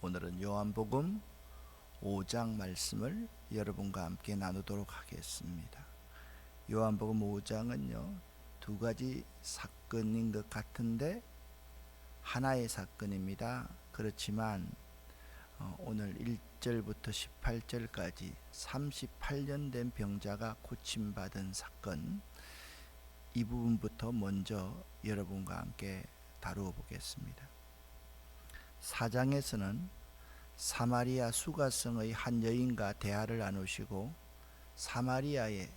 오늘은 요한복음 5장 말씀을 여러분과 함께 나누도록 하겠습니다. 요한복음 5장은요, 두 가지 사건인 것 같은데 하나의 사건입니다. 그렇지만 오늘 1절부터 18절까지 38년 된 병자가 고침받은 사건, 이 부분부터 먼저 여러분과 함께 다루어 보겠습니다. 4장에서는 사마리아 수가성의 한 여인과 대화를 나누시고 사마리아에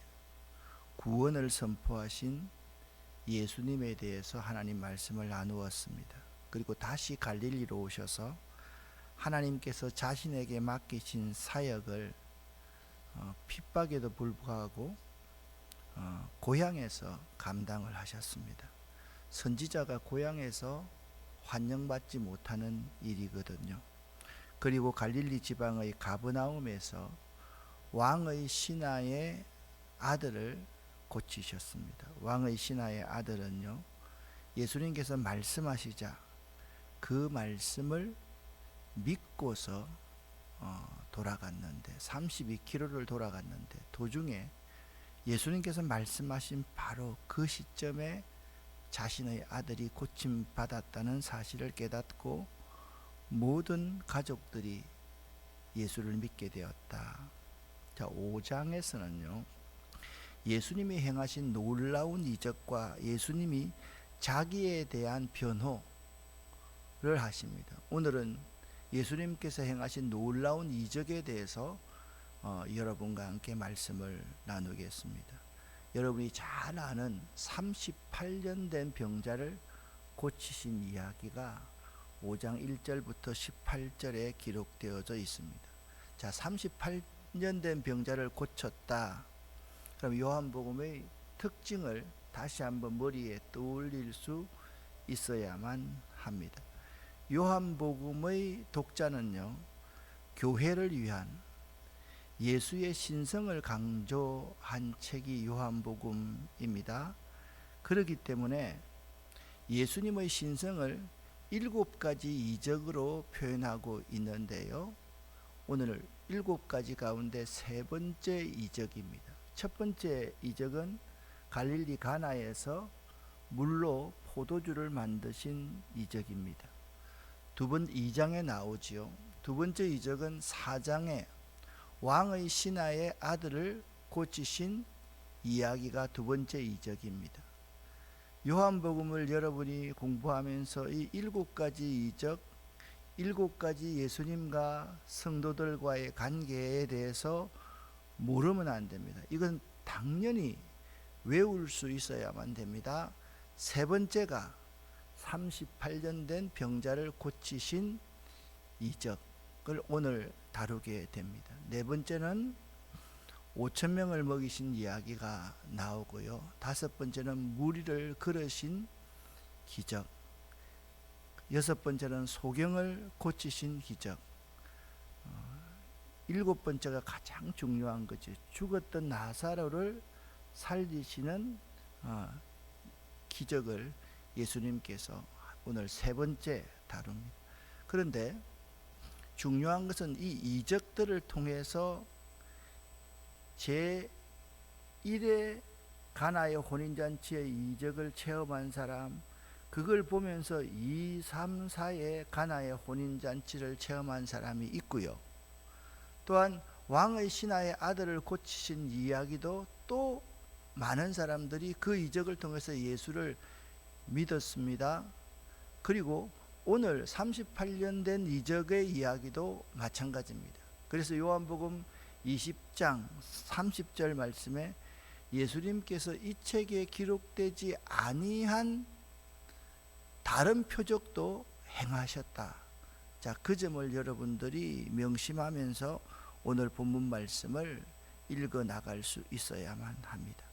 구원을 선포하신 예수님에 대해서 하나님 말씀을 나누었습니다. 그리고 다시 갈릴리로 오셔서 하나님께서 자신에게 맡기신 사역을 핍박에도 불구하고 고향에서 감당을 하셨습니다. 선지자가 고향에서 환영받지 못하는 일이거든요. 그리고 갈릴리 지방의 가버나움에서 왕의 신하의 아들을 고치셨습니다. 왕의 신하의 아들은요, 예수님께서 말씀하시자 그 말씀을 믿고서 돌아갔는데 32km를 돌아갔는데 도중에 예수님께서 말씀하신 바로 그 시점에 자신의 아들이 고침받았다는 사실을 깨닫고 모든 가족들이 예수를 믿게 되었다. 자, 5장에서는요, 예수님이 행하신 놀라운 이적과 예수님이 자기에 대한 변호를 하십니다. 오늘은 예수님께서 행하신 놀라운 이적에 대해서 여러분과 함께 말씀을 나누겠습니다. 여러분이 잘 아는 38년 된 병자를 고치신 이야기가 5장 1절부터 18절에 기록되어져 있습니다. 자, 38년 된 병자를 고쳤다. 그럼 요한복음의 특징을 다시 한번 머리에 떠올릴 수 있어야만 합니다. 요한복음의 독자는요, 교회를 위한 예수의 신성을 강조한 책이 요한복음입니다. 그렇기 때문에 예수님의 신성을 7가지 이적으로 표현하고 있는데요, 오늘 7가지 가운데 3번째 이적입니다. 첫 번째 이적은 갈릴리 가나에서 물로 포도주를 만드신 이적입니다. 2장에 나오지요. 두 번째 이적은 4장에 왕의 신하의 아들을 고치신 이야기가 2번째 이적입니다. 요한복음을 여러분이 공부하면서 이 7가지 이적, 7가지 예수님과 성도들과의 관계에 대해서 모르면 안 됩니다. 이건 당연히 외울 수 있어야만 됩니다. 세 번째가 38년 된 병자를 고치신 이적을 오늘 다루게 됩니다. 네 번째는 5,000명을 먹이신 이야기가 나오고요. 5번째는 무리를 걸으신 기적, 6번째는 소경을 고치신 기적, 7번째가 가장 중요한 거죠. 죽었던 나사로를 살리시는 기적을 예수님께서 오늘 3번째 다룹니다. 그런데 중요한 것은 이 이적들을 통해서 제1의 가나의 혼인잔치의 이적을 체험한 사람, 그걸 보면서 2, 3, 4의 가나의 혼인잔치를 체험한 사람이 있고요. 또한 왕의 신하의 아들을 고치신 이야기도 또 많은 사람들이 그 이적을 통해서 예수를 믿었습니다. 그리고 오늘 38년 된 이적의 이야기도 마찬가지입니다. 그래서 요한복음 20장 30절 말씀에 예수님께서 이 책에 기록되지 아니한 다른 표적도 행하셨다. 자, 그 점을 여러분들이 명심하면서 오늘 본문 말씀을 읽어 나갈 수 있어야만 합니다.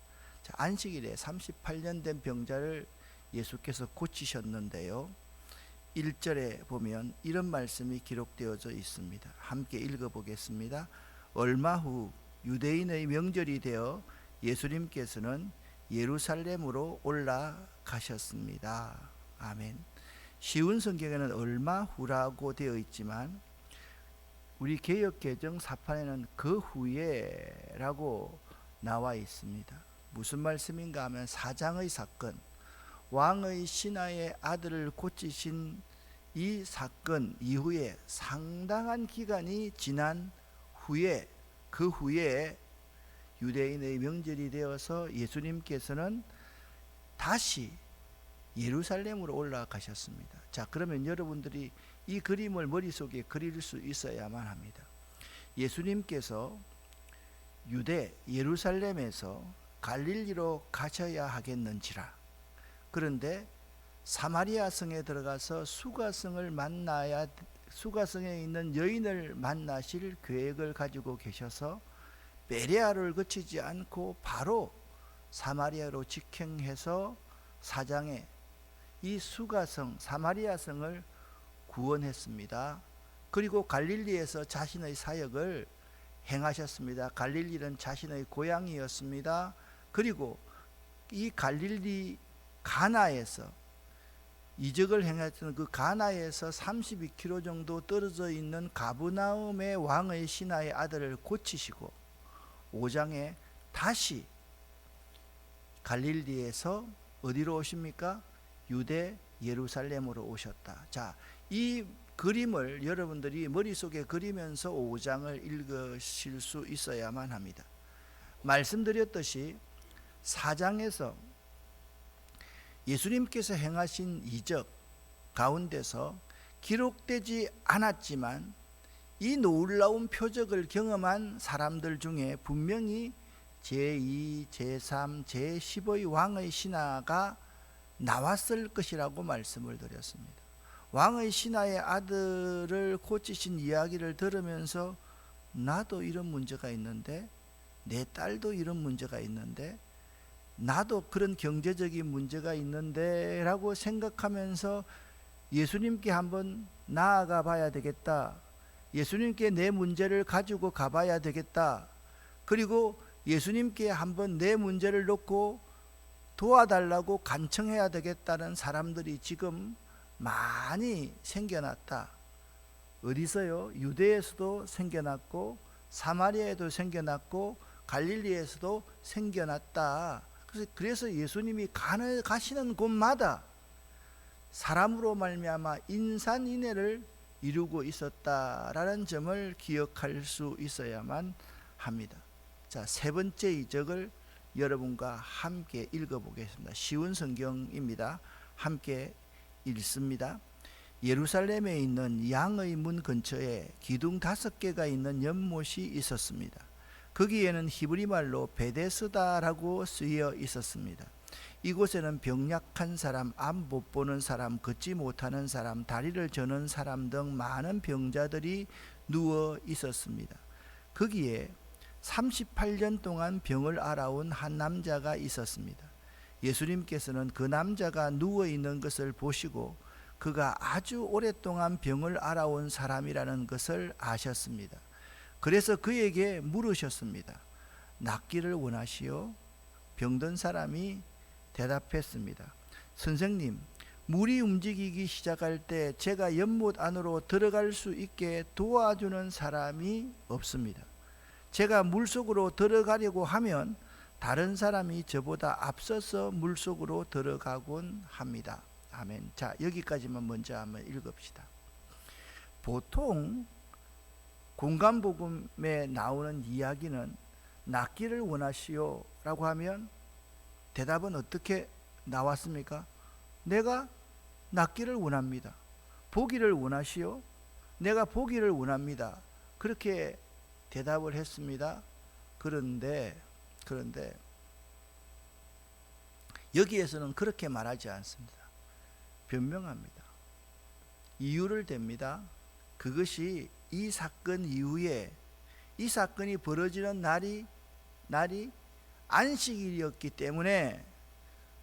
자, 안식일에 38년 된 병자를 예수께서 고치셨는데요, 1절에 보면 이런 말씀이 기록되어져 있습니다. 함께 읽어보겠습니다. 얼마 후 유대인의 명절이 되어 예수님께서는 예루살렘으로 올라가셨습니다. 아멘. 쉬운 성경에는 얼마 후라고 되어 있지만 우리 개역개정 사판에는 그 후에라고 나와 있습니다. 무슨 말씀인가 하면 사장의 사건, 왕의 신하의 아들을 고치신 이 사건 이후에 상당한 기간이 지난 후에, 그 후에 유대인의 명절이 되어서 예수님께서는 다시 예루살렘으로 올라가셨습니다. 자, 그러면 여러분들이 이 그림을 머릿속에 그릴 수 있어야만 합니다. 예수님께서 유대 예루살렘에서 갈릴리로 가셔야 하겠는지라. 그런데 사마리아 성에 들어가서 수가성에 있는 여인을 만나실 계획을 가지고 계셔서 베레아를 거치지 않고 바로 사마리아로 직행해서 사장에 이 수가성 사마리아 성을 구원했습니다. 그리고 갈릴리에서 자신의 사역을 행하셨습니다. 갈릴리는 자신의 고향이었습니다. 그리고 이 갈릴리 가나에서 이적을 행했던 그 가나에서 32km 정도 떨어져 있는 가브나움의 왕의 신하의 아들을 고치시고 5장에 다시 갈릴리에서 어디로 오십니까? 유대 예루살렘으로 오셨다. 자, 이 그림을 여러분들이 머릿속에 그리면서 5장을 읽으실 수 있어야만 합니다. 말씀드렸듯이 4장에서 예수님께서 행하신 이적 가운데서 기록되지 않았지만 이 놀라운 표적을 경험한 사람들 중에 분명히 제2, 제3, 제10의 왕의 신하가 나왔을 것이라고 말씀을 드렸습니다. 왕의 신하의 아들을 고치신 이야기를 들으면서 나도 이런 문제가 있는데, 내 딸도 이런 문제가 있는데, 나도 그런 경제적인 문제가 있는데 라고 생각하면서 예수님께 한번 나아가 봐야 되겠다. 예수님께 내 문제를 가지고 가봐야 되겠다. 그리고 예수님께 한번 내 문제를 놓고 도와달라고 간청해야 되겠다는 사람들이 지금 많이 생겨났다. 어디서요? 유대에서도 생겨났고 사마리아에도 생겨났고 갈릴리에서도 생겨났다. 그래서 예수님이 가시는 곳마다 사람으로 말미암아 인산인해를 이루고 있었다라는 점을 기억할 수 있어야만 합니다. 자, 세 번째 이적을 여러분과 함께 읽어보겠습니다. 쉬운 성경입니다. 함께 읽습니다. 예루살렘에 있는 양의 문 근처에 기둥 5개가 있는 연못이 있었습니다. 거기에는 히브리 말로 베데스다라고 쓰여 있었습니다. 이곳에는 병약한 사람, 앞 못 보는 사람, 걷지 못하는 사람, 다리를 저는 사람 등 많은 병자들이 누워 있었습니다. 거기에 38년 동안 병을 앓아온 한 남자가 있었습니다. 예수님께서는 그 남자가 누워 있는 것을 보시고 그가 아주 오랫동안 병을 앓아온 사람이라는 것을 아셨습니다. 그래서 그에게 물으셨습니다. 낫기를 원하시오? 병든 사람이 대답했습니다. 선생님, 물이 움직이기 시작할 때 제가 연못 안으로 들어갈 수 있게 도와주는 사람이 없습니다. 제가 물속으로 들어가려고 하면 다른 사람이 저보다 앞서서 물속으로 들어가곤 합니다. 아멘. 자, 여기까지만 먼저 한번 읽읍시다. 보통 공간복음에 나오는 이야기는 낫기를 원하시오 라고 하면 대답은 어떻게 나왔습니까? 내가 낫기를 원합니다. 보기를 원하시오? 내가 보기를 원합니다. 그렇게 대답을 했습니다. 그런데 여기에서는 그렇게 말하지 않습니다. 변명합니다. 이유를 댑니다. 그것이 이 사건 이후에 이 사건이 벌어지는 날이 안식일이었기 때문에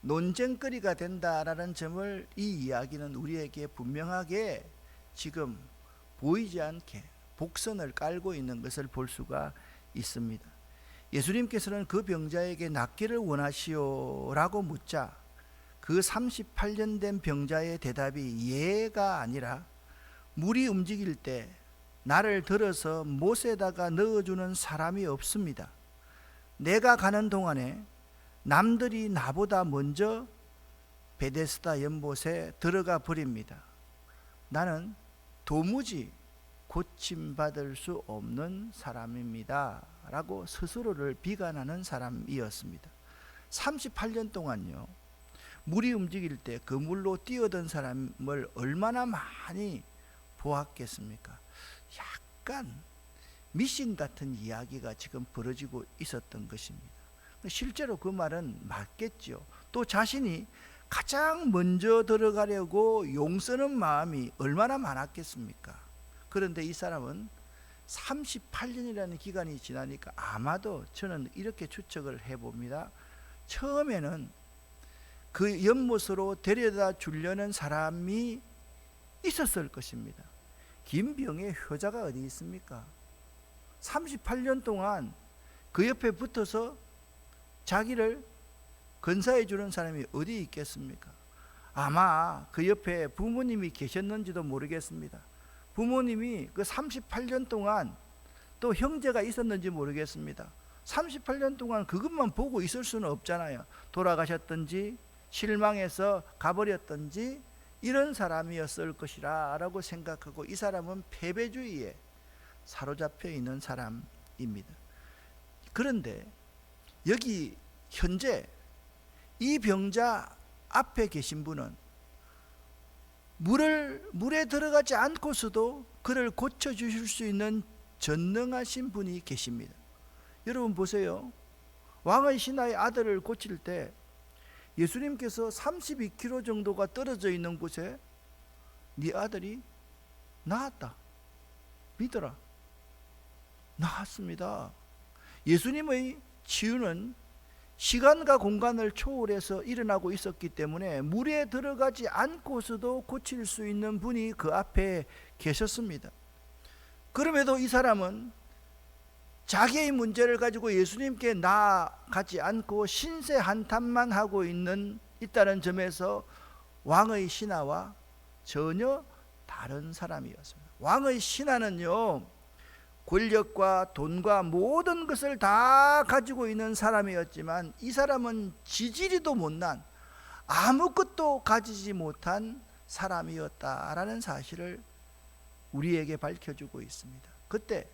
논쟁거리가 된다라는 점을 이 이야기는 우리에게 분명하게 지금 보이지 않게 복선을 깔고 있는 것을 볼 수가 있습니다. 예수님께서는 그 병자에게 낫기를 원하시오라고 묻자 그 38년 된 병자의 대답이 예가 아니라 물이 움직일 때 나를 들어서 못에다가 넣어주는 사람이 없습니다. 내가 가는 동안에 남들이 나보다 먼저 베데스다 연못에 들어가 버립니다. 나는 도무지 고침받을 수 없는 사람입니다 라고 스스로를 비관하는 사람이었습니다. 38년 동안요, 물이 움직일 때 그 물로 뛰어든 사람을 얼마나 많이 보았겠습니까? 약간 미신 같은 이야기가 지금 벌어지고 있었던 것입니다. 실제로 그 말은 맞겠죠. 또 자신이 가장 먼저 들어가려고 용쓰는 마음이 얼마나 많았겠습니까? 그런데 이 사람은 38년이라는 기간이 지나니까 아마도 저는 이렇게 추측을 해봅니다. 처음에는 그 연못으로 데려다 주려는 사람이 있었을 것입니다. 김병의 효자가 어디 있습니까? 38년 동안 그 옆에 붙어서 자기를 건사해 주는 사람이 어디 있겠습니까? 아마 그 옆에 부모님이 계셨는지도 모르겠습니다. 부모님이 그 38년 동안 또 형제가 있었는지 모르겠습니다. 38년 동안 그것만 보고 있을 수는 없잖아요. 돌아가셨든지 실망해서 가버렸든지 이런 사람이었을 것이라 라고 생각하고, 이 사람은 패배주의에 사로잡혀 있는 사람입니다. 그런데 여기 현재 이 병자 앞에 계신 분은 물에 들어가지 않고서도 그를 고쳐주실 수 있는 전능하신 분이 계십니다. 여러분 보세요. 왕의 신하의 아들을 고칠 때 예수님께서 32km 정도가 떨어져 있는 곳에 네 아들이 나았다, 믿어라, 나았습니다. 예수님의 치유는 시간과 공간을 초월해서 일어나고 있었기 때문에 물에 들어가지 않고서도 고칠 수 있는 분이 그 앞에 계셨습니다. 그럼에도 이 사람은 자기의 문제를 가지고 예수님께 나아가지 않고 신세 한탄만 하고 있다는 점에서 왕의 신하와 전혀 다른 사람이었습니다. 왕의 신하는요, 권력과 돈과 모든 것을 다 가지고 있는 사람이었지만 이 사람은 지지리도 못난, 아무것도 가지지 못한 사람이었다라는 사실을 우리에게 밝혀주고 있습니다. 그때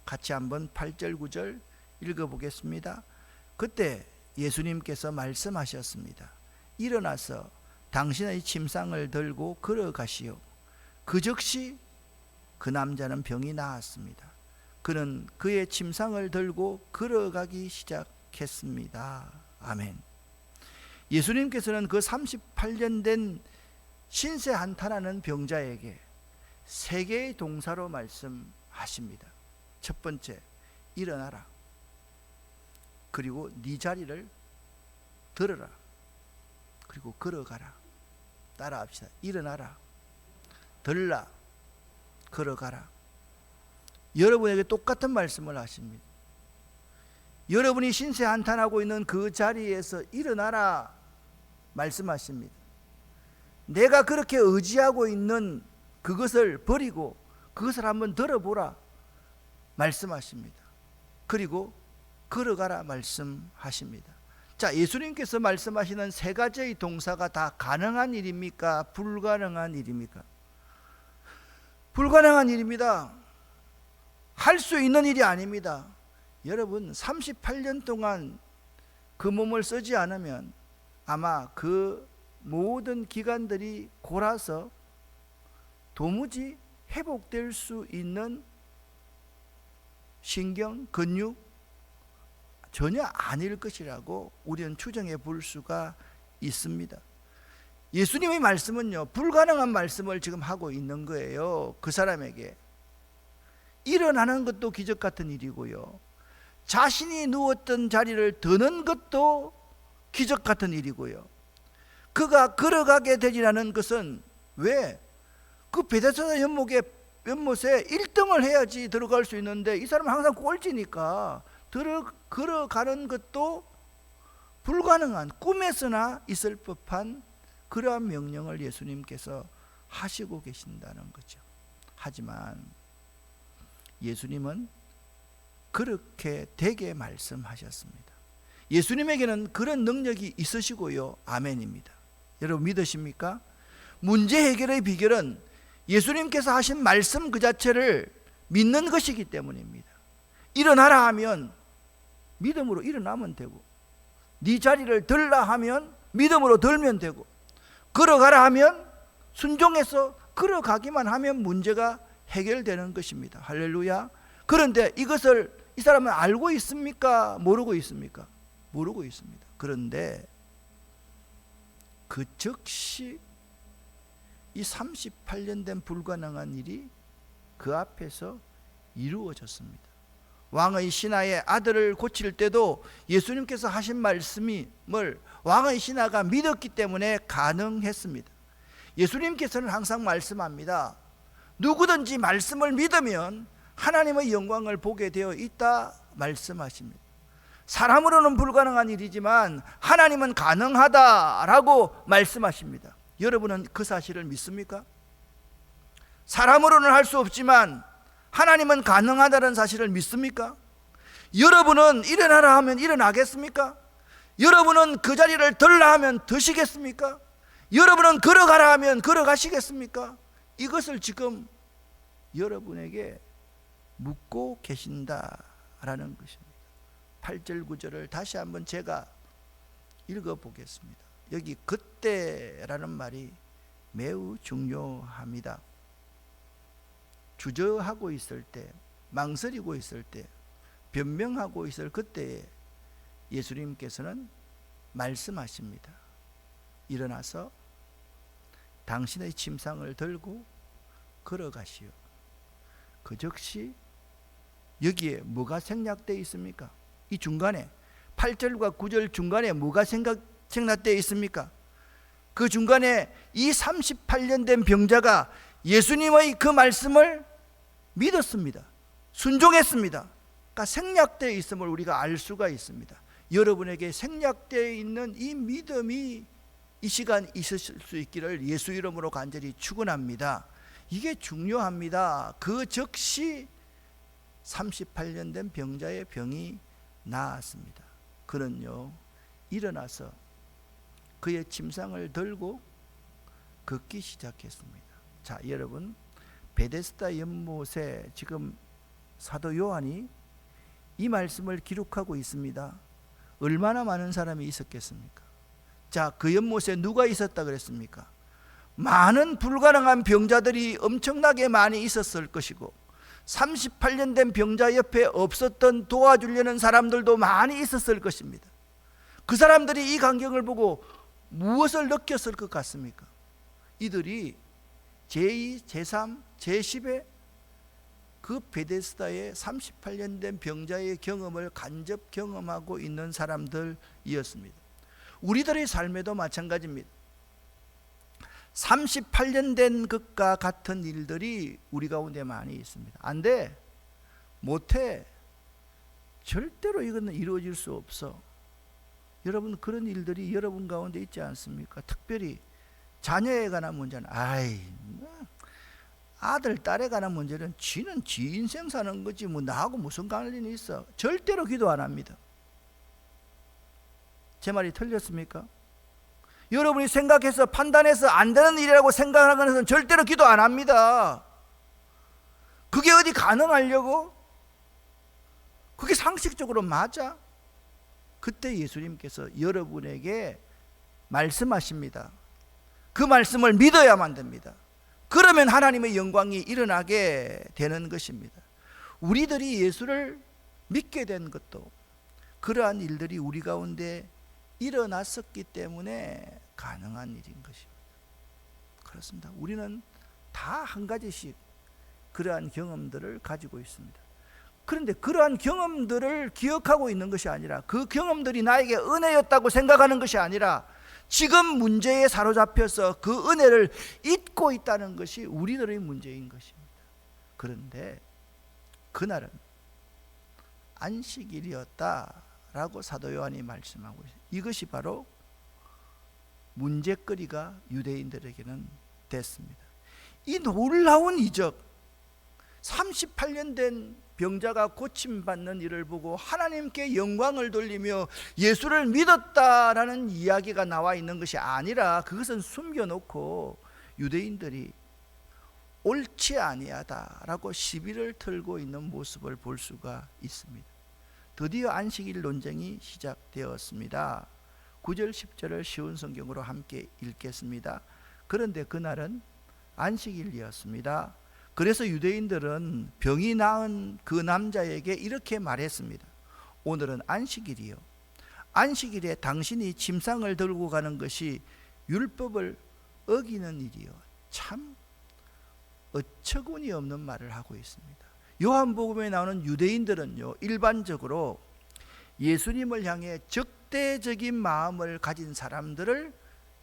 같이 한번 8절 9절 읽어보겠습니다. 그때 예수님께서 말씀하셨습니다. 일어나서 당신의 침상을 들고 걸어가시오. 그 즉시 그 남자는 병이 나았습니다. 그는 그의 침상을 들고 걸어가기 시작했습니다. 아멘. 예수님께서는 그 38년 된 신세 한탄하는 병자에게 세 개의 동사로 말씀하십니다. 첫 번째, 일어나라. 그리고 네 자리를 들어라. 그리고 걸어가라. 따라합시다. 일어나라, 들라, 걸어가라. 여러분에게 똑같은 말씀을 하십니다. 여러분이 신세 한탄하고 있는 그 자리에서 일어나라 말씀하십니다. 내가 그렇게 의지하고 있는 그것을 버리고 그것을 한번 들어보라 말씀하십니다. 그리고 걸어가라 말씀하십니다. 자, 예수님께서 말씀하시는 세 가지의 동사가 다 가능한 일입니까? 불가능한 일입니까? 불가능한 일입니다. 할 수 있는 일이 아닙니다. 여러분, 38년 동안 그 몸을 쓰지 않으면 아마 그 모든 기관들이 골아서 도무지 회복될 수 있는 신경, 근육 전혀 아닐 것이라고 우리는 추정해 볼 수가 있습니다. 예수님의 말씀은요, 불가능한 말씀을 지금 하고 있는 거예요. 그 사람에게 일어나는 것도 기적 같은 일이고요, 자신이 누웠던 자리를 드는 것도 기적 같은 일이고요, 그가 걸어가게 되리라는 것은 왜? 그 베데스다 연못에 1등을 해야지 들어갈 수 있는데 이 사람은 항상 꼴찌니까 걸어가는 것도 불가능한, 꿈에서나 있을 법한 그러한 명령을 예수님께서 하시고 계신다는 거죠. 하지만 예수님은 그렇게 되게 말씀하셨습니다. 예수님에게는 그런 능력이 있으시고요. 아멘입니다. 여러분 믿으십니까? 문제 해결의 비결은 예수님께서 하신 말씀 그 자체를 믿는 것이기 때문입니다. 일어나라 하면 믿음으로 일어나면 되고, 네 자리를 들라 하면 믿음으로 들면 되고, 걸어가라 하면 순종해서 걸어가기만 하면 문제가 해결되는 것입니다. 할렐루야. 그런데 이것을 이 사람은 알고 있습니까? 모르고 있습니까? 모르고 있습니다. 그런데 그 즉시 이 38년 된 불가능한 일이 그 앞에서 이루어졌습니다. 왕의 신하의 아들을 고칠 때도 예수님께서 하신 말씀을 왕의 신하가 믿었기 때문에 가능했습니다. 예수님께서는 항상 말씀합니다. 누구든지 말씀을 믿으면 하나님의 영광을 보게 되어 있다 말씀하십니다. 사람으로는 불가능한 일이지만 하나님은 가능하다라고 말씀하십니다. 여러분은 그 사실을 믿습니까? 사람으로는 할 수 없지만 하나님은 가능하다는 사실을 믿습니까? 여러분은 일어나라 하면 일어나겠습니까? 여러분은 그 자리를 들라 하면 드시겠습니까? 여러분은 걸어가라 하면 걸어가시겠습니까? 이것을 지금 여러분에게 묻고 계신다라는 것입니다. 8절 9절을 다시 한번 제가 읽어보겠습니다. 여기 그때라는 말이 매우 중요합니다. 주저하고 있을 때, 망설이고 있을 때, 변명하고 있을 그때에 예수님께서는 말씀하십니다. 일어나서 당신의 침상을 들고 걸어가시오. 그 즉시 여기에 뭐가 생략되어 있습니까? 이 중간에 8절과 9절 중간에 뭐가 생략되어 있습니까? 그 중간에 이 38년 된 병자가 예수님의 그 말씀을 믿었습니다. 순종했습니다. 그러니까 생략되어 있음을 우리가 알 수가 있습니다. 여러분에게 생략되어 있는 이 믿음이 이 시간 있으실 수 있기를 예수 이름으로 간절히 축원합니다. 이게 중요합니다. 그 즉시 38년 된 병자의 병이 나았습니다. 그는요 일어나서 그의 침상을 들고 걷기 시작했습니다. 자, 여러분, 베데스다 연못에 지금 사도 요한이 이 말씀을 기록하고 있습니다. 얼마나 많은 사람이 있었겠습니까? 자, 그 연못에 누가 있었다 그랬습니까? 많은 불가능한 병자들이 엄청나게 많이 있었을 것이고 38년 된 병자 옆에 없었던 도와주려는 사람들도 많이 있었을 것입니다. 그 사람들이 이 광경을 보고 무엇을 느꼈을 것 같습니까? 이들이 제2, 제3, 제10의 그 베데스다의 38년 된 병자의 경험을 간접 경험하고 있는 사람들이었습니다. 우리들의 삶에도 마찬가지입니다. 38년 된 것과 같은 일들이 우리 가운데 많이 있습니다. 안 돼, 못해, 절대로 이거는 이루어질 수 없어. 여러분, 그런 일들이 여러분 가운데 있지 않습니까? 특별히 자녀에 관한 문제는 아들, 딸에 관한 문제는 쥐는 지 인생 사는 거지 뭐 나하고 무슨 관련이 있어. 절대로 기도 안 합니다. 제 말이 틀렸습니까? 여러분이 생각해서 판단해서 안 되는 일이라고 생각하는 것은 절대로 기도 안 합니다. 그게 어디 가능하려고? 그게 상식적으로 맞아? 그때 예수님께서 여러분에게 말씀하십니다. 그 말씀을 믿어야만 됩니다. 그러면 하나님의 영광이 일어나게 되는 것입니다. 우리들이 예수를 믿게 된 것도 그러한 일들이 우리 가운데 일어났었기 때문에 가능한 일인 것입니다. 그렇습니다. 우리는 다 한 가지씩 그러한 경험들을 가지고 있습니다. 그런데 그러한 경험들을 기억하고 있는 것이 아니라, 그 경험들이 나에게 은혜였다고 생각하는 것이 아니라 지금 문제에 사로잡혀서 그 은혜를 잊고 있다는 것이 우리들의 문제인 것입니다. 그런데 그날은 안식일이었다라고 사도 요한이 말씀하고 있어요. 이것이 바로 문제거리가 유대인들에게는 됐습니다. 이 놀라운 이적, 38년 된 병자가 고침받는 일을 보고 하나님께 영광을 돌리며 예수를 믿었다라는 이야기가 나와 있는 것이 아니라 그것은 숨겨놓고 유대인들이 옳지 아니하다라고 시비를 털고 있는 모습을 볼 수가 있습니다. 드디어 안식일 논쟁이 시작되었습니다. 9절 10절을 쉬운 성경으로 함께 읽겠습니다. 그런데 그날은 안식일이었습니다. 그래서 유대인들은 병이 나은 그 남자에게 이렇게 말했습니다. 오늘은 안식일이요. 안식일에 당신이 침상을 들고 가는 것이 율법을 어기는 일이요. 참 어처구니 없는 말을 하고 있습니다. 요한복음에 나오는 유대인들은요, 일반적으로 예수님을 향해 적대적인 마음을 가진 사람들을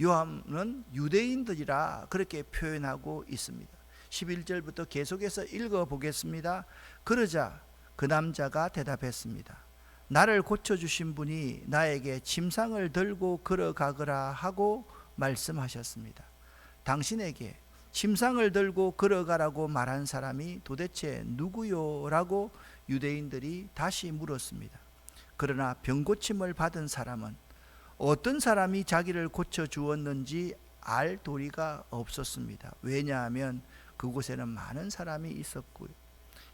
요한은 유대인들이라 그렇게 표현하고 있습니다. 11절부터 계속해서 읽어보겠습니다. 그러자 그 남자가 대답했습니다. 나를 고쳐주신 분이 나에게 침상을 들고 걸어가거라 하고 말씀하셨습니다. 당신에게 침상을 들고 걸어가라고 말한 사람이 도대체 누구요? 라고 유대인들이 다시 물었습니다. 그러나 병고침을 받은 사람은 어떤 사람이 자기를 고쳐주었는지 알 도리가 없었습니다. 왜냐하면 그곳에는 많은 사람이 있었고요.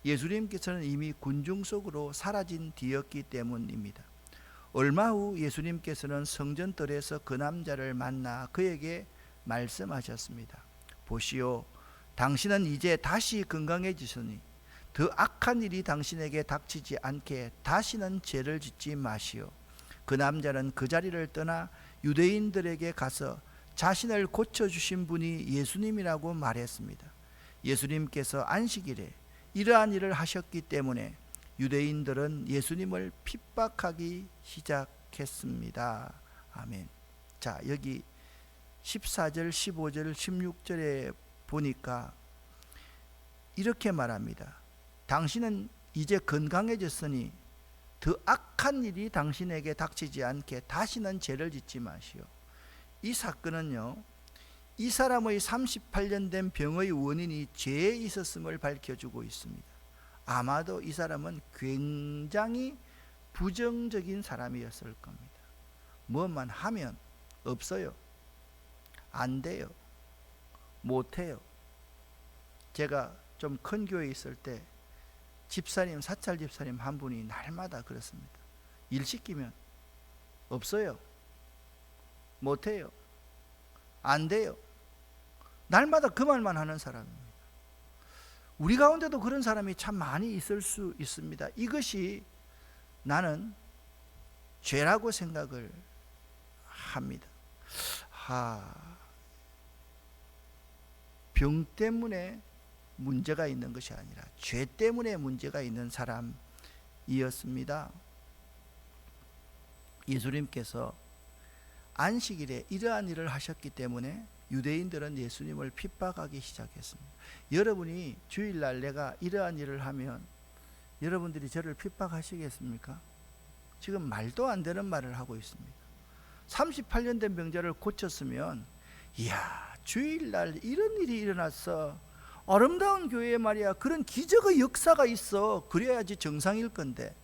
예수님께서는 이미 군중 속으로 사라진 뒤였기 때문입니다. 얼마 후 예수님께서는 성전뜰에서 그 남자를 만나 그에게 말씀하셨습니다. 보시오, 당신은 이제 다시 건강해지시니 더 악한 일이 당신에게 닥치지 않게 다시는 죄를 짓지 마시오. 그 남자는 그 자리를 떠나 유대인들에게 가서 자신을 고쳐주신 분이 예수님이라고 말했습니다. 예수님께서 안식일에 이러한 일을 하셨기 때문에 유대인들은 예수님을 핍박하기 시작했습니다. 아멘. 자, 여기 14절, 15절, 16절에 보니까 이렇게 말합니다. 당신은 이제 건강해졌으니 더 악한 일이 당신에게 닥치지 않게 다시는 죄를 짓지 마시오. 이 사건은요, 이 사람의 38년 된 병의 원인이 죄에 있었음을 밝혀주고 있습니다. 아마도 이 사람은 굉장히 부정적인 사람이었을 겁니다. 뭐만 하면 없어요. 안 돼요. 못해요. 제가 좀 큰 교회에 있을 때 집사님, 사찰 집사님 한 분이 날마다 그렇습니다. 일 시키면 없어요. 못해요. 안 돼요. 날마다 그 말만 하는 사람입니다. 우리 가운데도 그런 사람이 참 많이 있을 수 있습니다. 이것이 나는 죄라고 생각을 합니다. 병 때문에 문제가 있는 것이 아니라 죄 때문에 문제가 있는 사람이었습니다. 예수님께서 안식일에 이러한 일을 하셨기 때문에 유대인들은 예수님을 핍박하기 시작했습니다. 여러분이 주일날 내가 이러한 일을 하면 여러분들이 저를 핍박하시겠습니까? 지금 말도 안 되는 말을 하고 있습니다. 38년 된 병자를 고쳤으면, 이야, 주일날 이런 일이 일어났어. 아름다운 교회에 말이야, 그런 기적의 역사가 있어. 그래야지 정상일 건데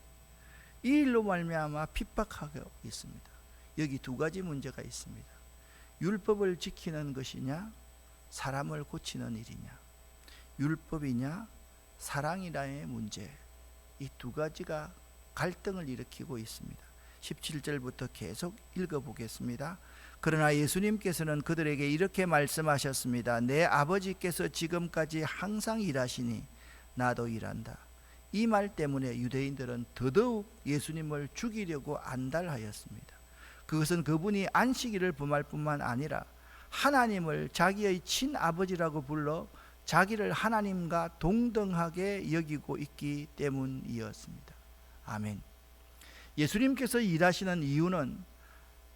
이 일로 말미암아 핍박하고 있습니다. 여기 두 가지 문제가 있습니다. 율법을 지키는 것이냐, 사람을 고치는 일이냐. 율법이냐, 사랑이라의 문제. 이 두 가지가 갈등을 일으키고 있습니다. 17절부터 계속 읽어보겠습니다. 그러나 예수님께서는 그들에게 이렇게 말씀하셨습니다. 내 아버지께서 지금까지 항상 일하시니 나도 일한다. 이 말 때문에 유대인들은 더더욱 예수님을 죽이려고 안달하였습니다. 그것은 그분이 안식일을 범할 뿐만 아니라 하나님을 자기의 친아버지라고 불러 자기를 하나님과 동등하게 여기고 있기 때문이었습니다. 아멘. 예수님께서 일하시는 이유는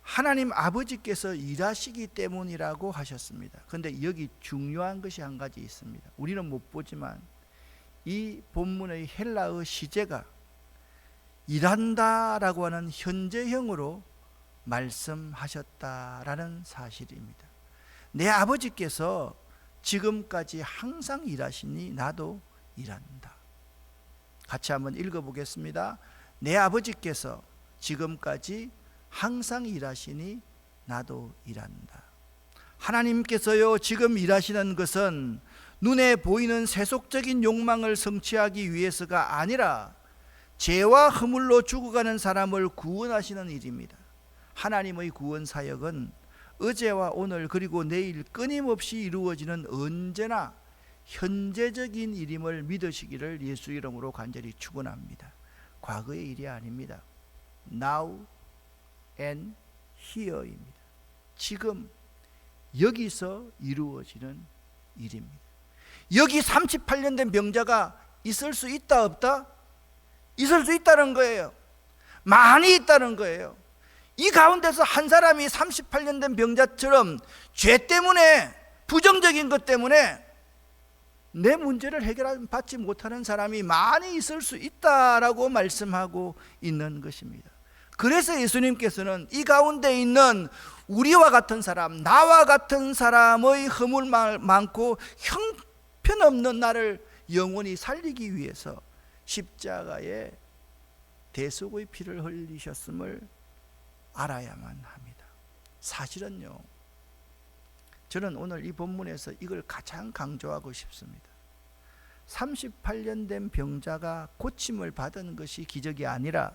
하나님 아버지께서 일하시기 때문이라고 하셨습니다. 그런데 여기 중요한 것이 한 가지 있습니다. 우리는 못 보지만 이 본문의 헬라어 시제가 일한다라고 하는 현재형으로 말씀하셨다라는 사실입니다. 내 아버지께서 지금까지 항상 일하시니 나도 일한다. 같이 한번 읽어보겠습니다. 내 아버지께서 지금까지 항상 일하시니 나도 일한다. 하나님께서요, 지금 일하시는 것은 눈에 보이는 세속적인 욕망을 성취하기 위해서가 아니라 죄와 허물로 죽어가는 사람을 구원하시는 일입니다. 하나님의 구원 사역은 어제와 오늘 그리고 내일 끊임없이 이루어지는 언제나 현재적인 일임을 믿으시기를 예수 이름으로 간절히 축원합니다. 과거의 일이 아닙니다. Now and here입니다. 지금 여기서 이루어지는 일입니다. 여기 38년 된 병자가 있을 수 있다 없다? 있을 수 있다는 거예요. 많이 있다는 거예요. 이 가운데서 한 사람이 38년 된 병자처럼 죄 때문에, 부정적인 것 때문에 내 문제를 해결받지 못하는 사람이 많이 있을 수 있다라고 말씀하고 있는 것입니다. 그래서 예수님께서는 이 가운데 있는 우리와 같은 사람, 나와 같은 사람의 허물 많고 형편없는 나를 영원히 살리기 위해서 십자가에 대속의 피를 흘리셨음을 알아야만 합니다. 사실은요, 저는 오늘 이 본문에서 이걸 가장 강조하고 싶습니다. 38년 된 병자가 고침을 받은 것이 기적이 아니라,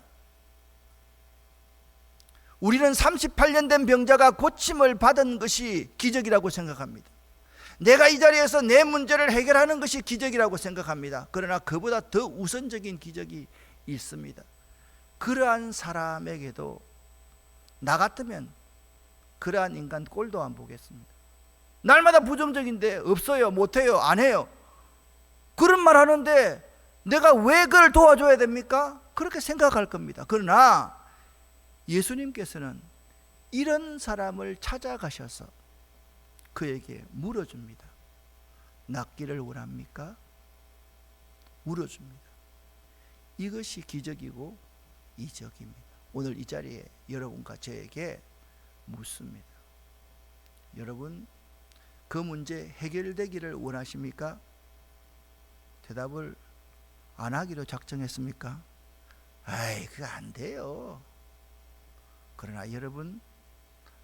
우리는 38년 된 병자가 고침을 받은 것이 기적이라고 생각합니다. 내가 이 자리에서 내 문제를 해결하는 것이 기적이라고 생각합니다. 그러나 그보다 더 우선적인 기적이 있습니다. 그러한 사람에게도 나 같으면 그러한 인간 꼴도 안 보겠습니다. 날마다 부정적인데 없어요, 못해요, 안 해요. 그런 말 하는데 내가 왜 그걸 도와줘야 됩니까? 그렇게 생각할 겁니다. 그러나 예수님께서는 이런 사람을 찾아가셔서 그에게 물어줍니다. 낫기를 원합니까? 물어줍니다. 이것이 기적이고 이적입니다. 오늘 이 자리에 여러분과 저에게 묻습니다. 여러분, 그 문제 해결되기를 원하십니까? 대답을 안 하기로 작정했습니까? 아이, 그거 안 돼요. 그러나 여러분,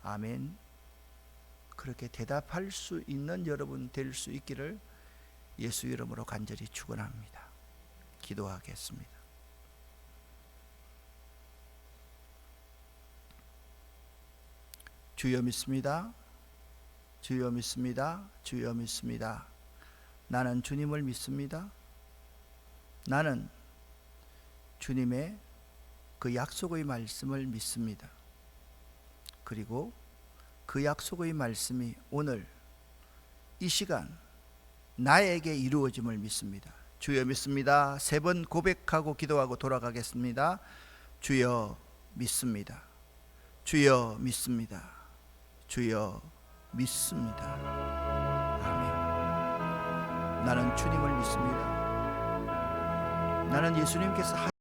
아멘, 그렇게 대답할 수 있는 여러분 될 수 있기를 예수 이름으로 간절히 축원합니다. 기도하겠습니다. 주여 믿습니다. 주여 믿습니다. 주여 믿습니다. 나는 주님을 믿습니다. 나는 주님의 그 약속의 말씀을 믿습니다. 그리고 그 약속의 말씀이 오늘 이 시간 나에게 이루어짐을 믿습니다. 주여 믿습니다. 3번 고백하고 기도하고 돌아가겠습니다. 주여 믿습니다. 주여 믿습니다. 주여 믿습니다. 아멘. 나는 주님을 믿습니다. 나는 예수님께서